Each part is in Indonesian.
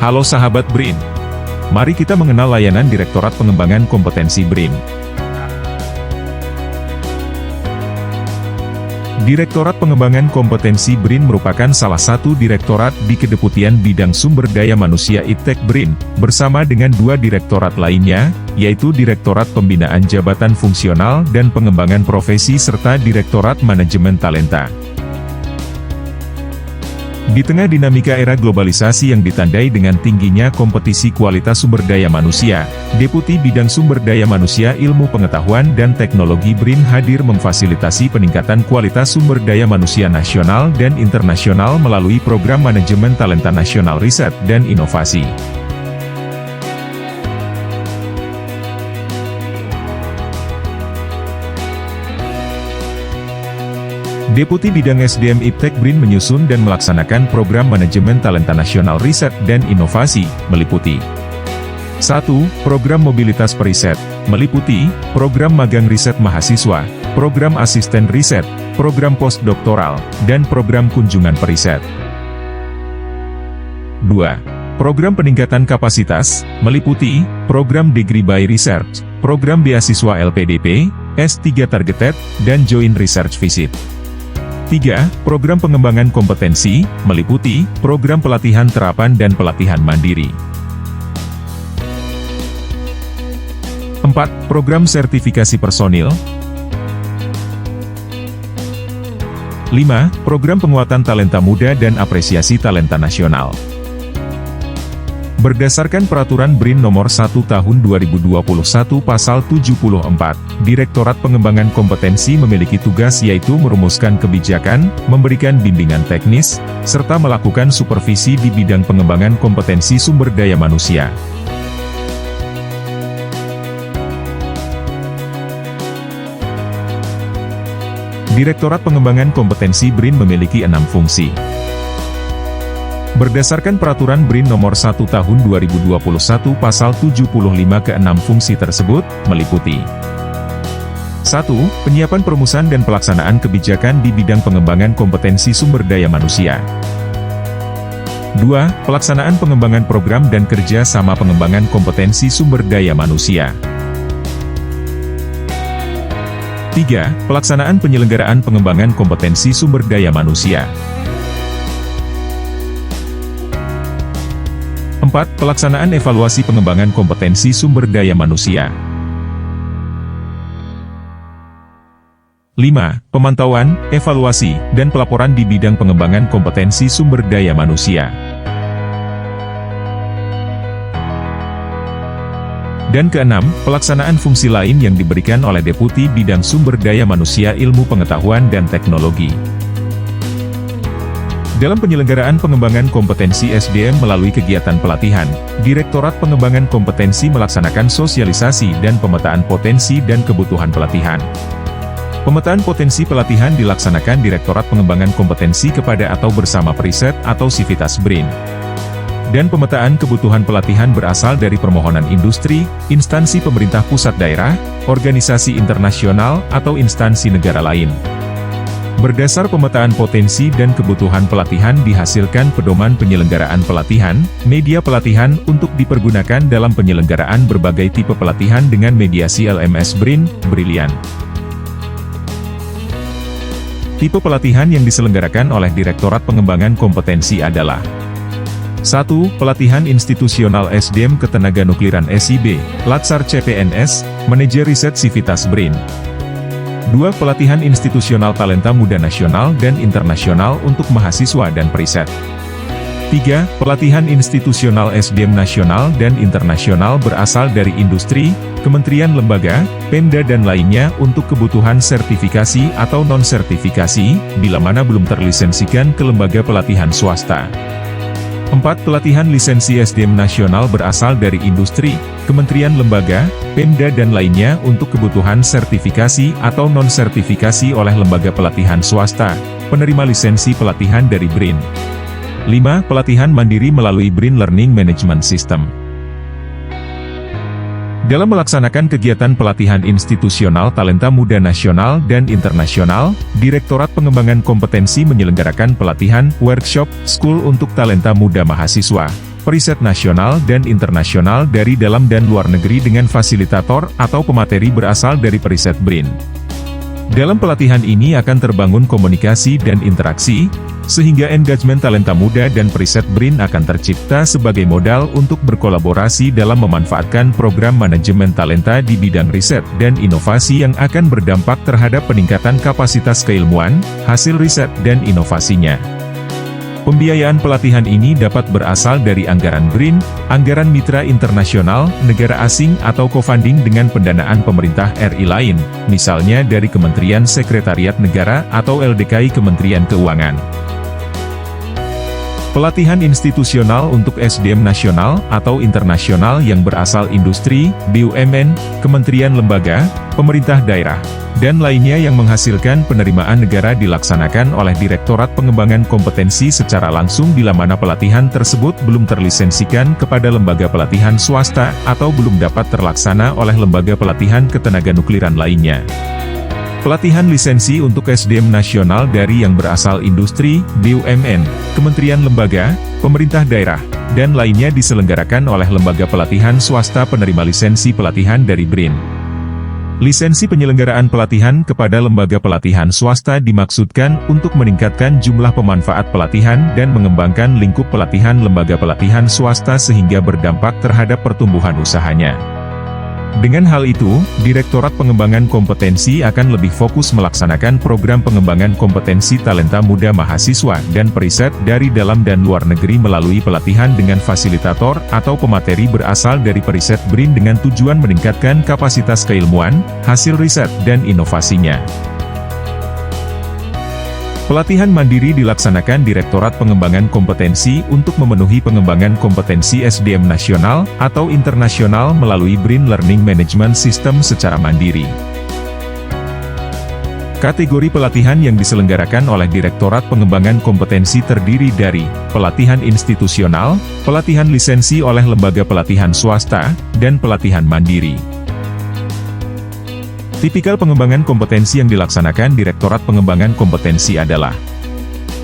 Halo sahabat BRIN. Mari kita mengenal layanan Direktorat Pengembangan Kompetensi BRIN. Direktorat Pengembangan Kompetensi BRIN merupakan salah satu direktorat di Kedeputian Bidang Sumber Daya Manusia Iptek BRIN, bersama dengan dua direktorat lainnya, yaitu Direktorat Pembinaan Jabatan Fungsional dan Pengembangan Profesi serta Direktorat Manajemen Talenta. Di tengah dinamika era globalisasi yang ditandai dengan tingginya kompetisi kualitas sumber daya manusia, Deputi Bidang Sumber Daya Manusia Ilmu Pengetahuan dan Teknologi BRIN hadir memfasilitasi peningkatan kualitas sumber daya manusia nasional dan internasional melalui Program Manajemen Talenta Nasional Riset dan Inovasi. Deputi Bidang SDM Iptek BRIN menyusun dan melaksanakan Program Manajemen Talenta Nasional Riset dan Inovasi, meliputi 1. Program Mobilitas Periset, meliputi Program Magang Riset Mahasiswa, Program Asisten Riset, Program Postdoktoral, dan Program Kunjungan Periset. 2. Program Peningkatan Kapasitas, meliputi Program Degree by Research, Program Beasiswa LPDP, S3 Targeted, dan Joint Research Visit. 3. Program Pengembangan Kompetensi, meliputi Program Pelatihan Terapan dan Pelatihan Mandiri. 4. Program Sertifikasi Personil. 5. Program Penguatan Talenta Muda dan Apresiasi Talenta Nasional. Berdasarkan Peraturan BRIN Nomor 1 Tahun 2021 Pasal 74, Direktorat Pengembangan Kompetensi memiliki tugas yaitu merumuskan kebijakan, memberikan bimbingan teknis, serta melakukan supervisi di bidang pengembangan kompetensi sumber daya manusia. Direktorat Pengembangan Kompetensi BRIN memiliki 6 fungsi. Berdasarkan Peraturan BRIN Nomor 1 Tahun 2021 Pasal 75 ke-6 fungsi tersebut, meliputi 1. Penyiapan perumusan dan pelaksanaan kebijakan di bidang pengembangan kompetensi sumber daya manusia. 2. Pelaksanaan pengembangan program dan kerja sama pengembangan kompetensi sumber daya manusia. 3. Pelaksanaan penyelenggaraan pengembangan kompetensi sumber daya manusia. 4. Pelaksanaan evaluasi pengembangan kompetensi sumber daya manusia. 5. Pemantauan, evaluasi, dan pelaporan di bidang pengembangan kompetensi sumber daya manusia. Dan keenam, pelaksanaan fungsi lain yang diberikan oleh Deputi Bidang Sumber Daya Manusia Ilmu Pengetahuan dan Teknologi. Dalam penyelenggaraan pengembangan kompetensi SDM melalui kegiatan pelatihan, Direktorat Pengembangan Kompetensi melaksanakan sosialisasi dan pemetaan potensi dan kebutuhan pelatihan. Pemetaan potensi pelatihan dilaksanakan Direktorat Pengembangan Kompetensi kepada atau bersama Periset atau Sivitas BRIN. Dan pemetaan kebutuhan pelatihan berasal dari permohonan industri, instansi pemerintah pusat daerah, organisasi internasional, atau instansi negara lain. Berdasar pemetaan potensi dan kebutuhan pelatihan dihasilkan pedoman penyelenggaraan pelatihan, media pelatihan untuk dipergunakan dalam penyelenggaraan berbagai tipe pelatihan dengan mediasi LMS BRIN, Brilian. Tipe pelatihan yang diselenggarakan oleh Direktorat Pengembangan Kompetensi adalah 1. Pelatihan Institusional SDM Ketenaganuklairan SIB, Latsar CPNS, Manajer Riset Sivitas BRIN. 2. Pelatihan Institusional Talenta Muda Nasional dan Internasional untuk Mahasiswa dan Periset. 3. Pelatihan Institusional SDM Nasional dan Internasional berasal dari industri, kementerian lembaga, Pemda dan lainnya untuk kebutuhan sertifikasi atau non-sertifikasi, bila mana belum terlisensikan ke lembaga pelatihan swasta. 4. Pelatihan lisensi SDM nasional berasal dari industri, kementerian lembaga, Pemda dan lainnya untuk kebutuhan sertifikasi atau non-sertifikasi oleh lembaga pelatihan swasta, penerima lisensi pelatihan dari BRIN. 5. Pelatihan mandiri melalui BRIN Learning Management System. Dalam melaksanakan kegiatan pelatihan institusional talenta muda nasional dan internasional, Direktorat Pengembangan Kompetensi menyelenggarakan pelatihan, workshop, school untuk talenta muda mahasiswa, periset nasional dan internasional dari dalam dan luar negeri dengan fasilitator atau pemateri berasal dari periset BRIN. Dalam pelatihan ini akan terbangun komunikasi dan interaksi, sehingga engagement talenta muda dan periset BRIN akan tercipta sebagai modal untuk berkolaborasi dalam memanfaatkan program manajemen talenta di bidang riset dan inovasi yang akan berdampak terhadap peningkatan kapasitas keilmuan, hasil riset dan inovasinya. Pembiayaan pelatihan ini dapat berasal dari anggaran BRIN, anggaran mitra internasional, negara asing atau co-funding dengan pendanaan pemerintah RI lain, misalnya dari Kementerian Sekretariat Negara atau LDKI Kementerian Keuangan. Pelatihan institusional untuk SDM nasional atau internasional yang berasal industri, BUMN, kementerian lembaga, pemerintah daerah, dan lainnya yang menghasilkan penerimaan negara dilaksanakan oleh Direktorat Pengembangan Kompetensi secara langsung bila mana pelatihan tersebut belum terlisensikan kepada lembaga pelatihan swasta atau belum dapat terlaksana oleh lembaga pelatihan ketenaganukliran lainnya. Pelatihan lisensi untuk SDM nasional dari yang berasal industri, BUMN, kementerian lembaga, pemerintah daerah, dan lainnya diselenggarakan oleh lembaga pelatihan swasta penerima lisensi pelatihan dari BRIN. Lisensi penyelenggaraan pelatihan kepada lembaga pelatihan swasta dimaksudkan untuk meningkatkan jumlah pemanfaat pelatihan dan mengembangkan lingkup pelatihan lembaga pelatihan swasta sehingga berdampak terhadap pertumbuhan usahanya. Dengan hal itu, Direktorat Pengembangan Kompetensi akan lebih fokus melaksanakan program pengembangan kompetensi talenta muda mahasiswa dan periset dari dalam dan luar negeri melalui pelatihan dengan fasilitator atau pemateri berasal dari periset BRIN dengan tujuan meningkatkan kapasitas keilmuan, hasil riset dan inovasinya. Pelatihan mandiri dilaksanakan Direktorat Pengembangan Kompetensi untuk memenuhi pengembangan kompetensi SDM nasional atau internasional melalui BRIN Learning Management System secara mandiri. Kategori pelatihan yang diselenggarakan oleh Direktorat Pengembangan Kompetensi terdiri dari pelatihan institusional, pelatihan lisensi oleh lembaga pelatihan swasta, dan pelatihan mandiri. Tipikal pengembangan kompetensi yang dilaksanakan Direktorat Pengembangan Kompetensi adalah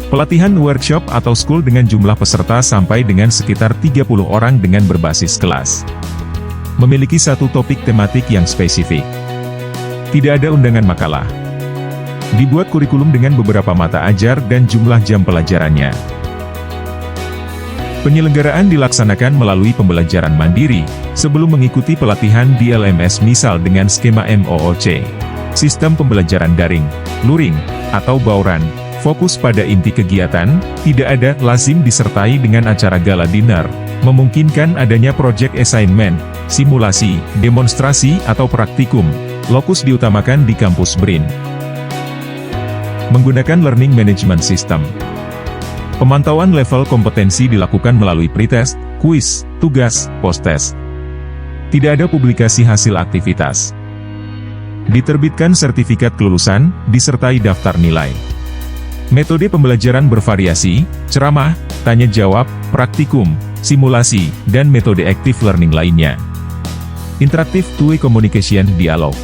pelatihan workshop atau school dengan jumlah peserta sampai dengan sekitar 30 orang dengan berbasis kelas. Memiliki satu topik tematik yang spesifik. Tidak ada undangan makalah. Dibuat kurikulum dengan beberapa mata ajar dan jumlah jam pelajarannya. Penyelenggaraan dilaksanakan melalui pembelajaran mandiri, sebelum mengikuti pelatihan di LMS misal dengan skema MOOC. Sistem pembelajaran daring, luring, atau bauran, fokus pada inti kegiatan, tidak ada lazim disertai dengan acara gala dinner, memungkinkan adanya project assignment, simulasi, demonstrasi atau praktikum, lokus diutamakan di kampus BRIN. Menggunakan Learning Management System. Pemantauan level kompetensi dilakukan melalui pretest, kuis, tugas, post-test. Tidak ada publikasi hasil aktivitas. Diterbitkan sertifikat kelulusan, disertai daftar nilai. Metode pembelajaran bervariasi, ceramah, tanya jawab, praktikum, simulasi, dan metode active learning lainnya. Interaktif two-way communication dialog.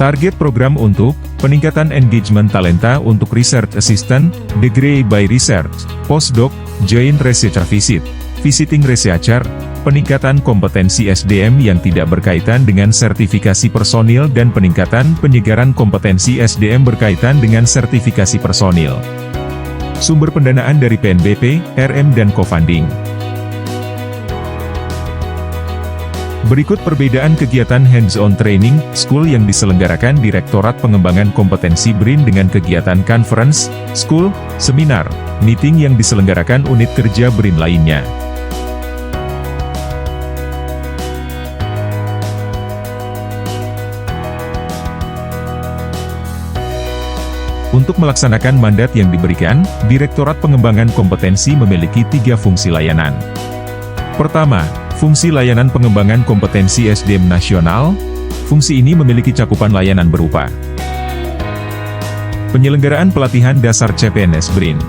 Target program untuk peningkatan engagement talenta untuk research assistant, degree by research, postdoc, joint researcher visit, visiting researcher, peningkatan kompetensi SDM yang tidak berkaitan dengan sertifikasi personil dan peningkatan penyegaran kompetensi SDM berkaitan dengan sertifikasi personil. Sumber pendanaan dari PNBP, RM dan co-funding. Berikut perbedaan kegiatan hands-on training, school yang diselenggarakan Direktorat Pengembangan Kompetensi BRIN dengan kegiatan conference, school, seminar, meeting yang diselenggarakan unit kerja BRIN lainnya. Untuk melaksanakan mandat yang diberikan, Direktorat Pengembangan Kompetensi memiliki 3 fungsi layanan. Pertama, fungsi layanan pengembangan kompetensi SDM nasional. Fungsi ini memiliki cakupan layanan berupa penyelenggaraan pelatihan dasar CPNS BRIN,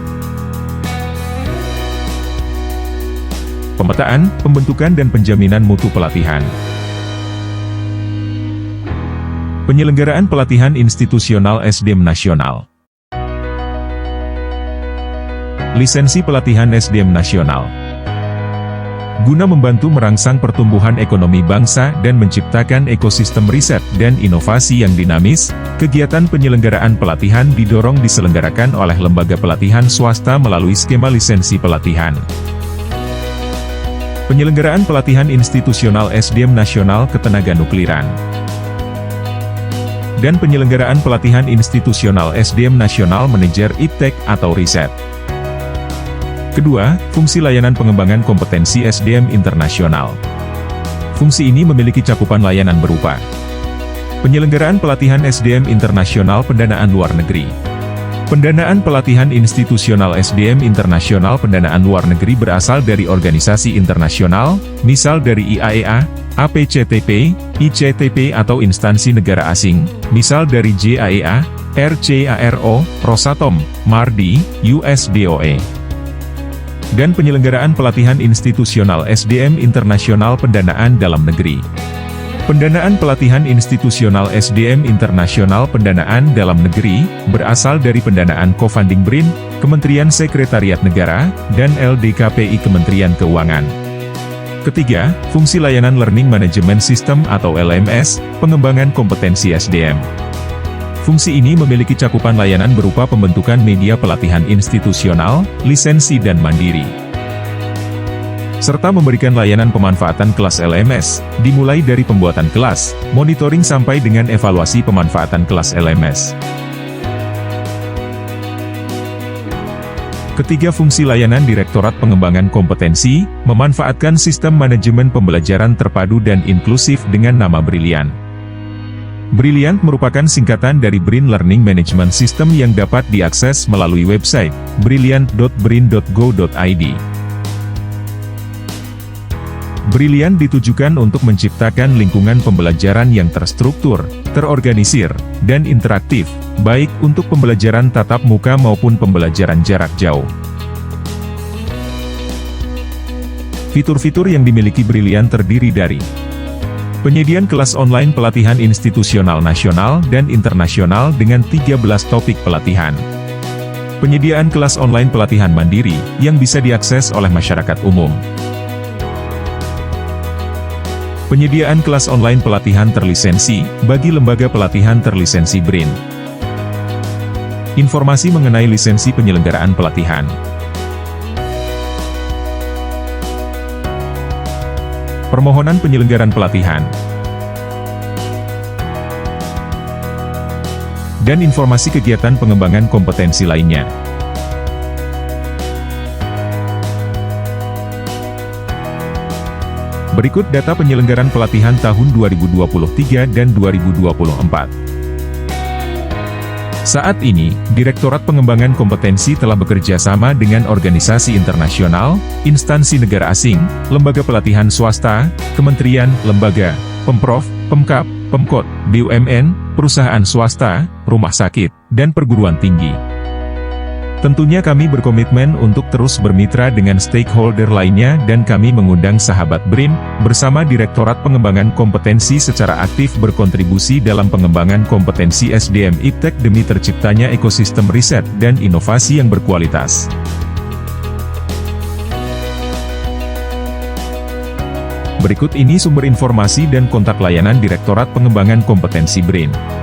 pemetaan, pembentukan dan penjaminan mutu pelatihan, penyelenggaraan pelatihan institusional SDM nasional, lisensi pelatihan SDM nasional, Guna membantu merangsang pertumbuhan ekonomi bangsa dan menciptakan ekosistem riset dan inovasi yang dinamis, kegiatan penyelenggaraan pelatihan didorong diselenggarakan oleh lembaga pelatihan swasta melalui skema lisensi pelatihan. Penyelenggaraan pelatihan institusional SDM Nasional Ketenaganukliran dan penyelenggaraan pelatihan institusional SDM Nasional Manajer Iptek atau Riset. Kedua, fungsi layanan pengembangan kompetensi SDM internasional. Fungsi ini memiliki cakupan layanan berupa penyelenggaraan pelatihan SDM internasional pendanaan luar negeri. Pendanaan pelatihan institusional SDM internasional pendanaan luar negeri berasal dari organisasi internasional, misal dari IAEA, APCTP, ICTP atau instansi negara asing, misal dari JAEA, RCARO, Rosatom, MARDI, USDOE. Dan penyelenggaraan pelatihan institusional SDM internasional pendanaan dalam negeri. Pendanaan pelatihan institusional SDM internasional pendanaan dalam negeri, berasal dari pendanaan co-funding BRIN, Kementerian Sekretariat Negara, dan LDKPI Kementerian Keuangan. Ketiga, fungsi layanan Learning Management System atau LMS, pengembangan kompetensi SDM. Fungsi ini memiliki cakupan layanan berupa pembentukan media pelatihan institusional, lisensi dan mandiri. Serta memberikan layanan pemanfaatan kelas LMS, dimulai dari pembuatan kelas, monitoring sampai dengan evaluasi pemanfaatan kelas LMS. Ketiga, fungsi layanan Direktorat Pengembangan Kompetensi, memanfaatkan sistem manajemen pembelajaran terpadu dan inklusif dengan nama Brilliant. Brilliant merupakan singkatan dari BRIN Learning Management System yang dapat diakses melalui website brilliant.brin.go.id. Brilliant ditujukan untuk menciptakan lingkungan pembelajaran yang terstruktur, terorganisir, dan interaktif, baik untuk pembelajaran tatap muka maupun pembelajaran jarak jauh. Fitur-fitur yang dimiliki Brilliant terdiri dari penyediaan kelas online pelatihan institusional nasional dan internasional dengan 13 topik pelatihan. Penyediaan kelas online pelatihan mandiri, yang bisa diakses oleh masyarakat umum. Penyediaan kelas online pelatihan terlisensi, bagi lembaga pelatihan terlisensi BRIN. Informasi mengenai lisensi penyelenggaraan pelatihan. Permohonan penyelenggaraan pelatihan. Dan informasi kegiatan pengembangan kompetensi lainnya. Berikut data penyelenggaraan pelatihan tahun 2023 dan 2024. Saat ini, Direktorat Pengembangan Kompetensi telah bekerja sama dengan organisasi internasional, instansi negara asing, lembaga pelatihan swasta, kementerian, lembaga, pemprov, pemkab, pemkot, BUMN, perusahaan swasta, rumah sakit, dan perguruan tinggi. Tentunya kami berkomitmen untuk terus bermitra dengan stakeholder lainnya dan kami mengundang sahabat BRIN, bersama Direktorat Pengembangan Kompetensi secara aktif berkontribusi dalam pengembangan kompetensi SDM Iptek demi terciptanya ekosistem riset dan inovasi yang berkualitas. Berikut ini sumber informasi dan kontak layanan Direktorat Pengembangan Kompetensi BRIN.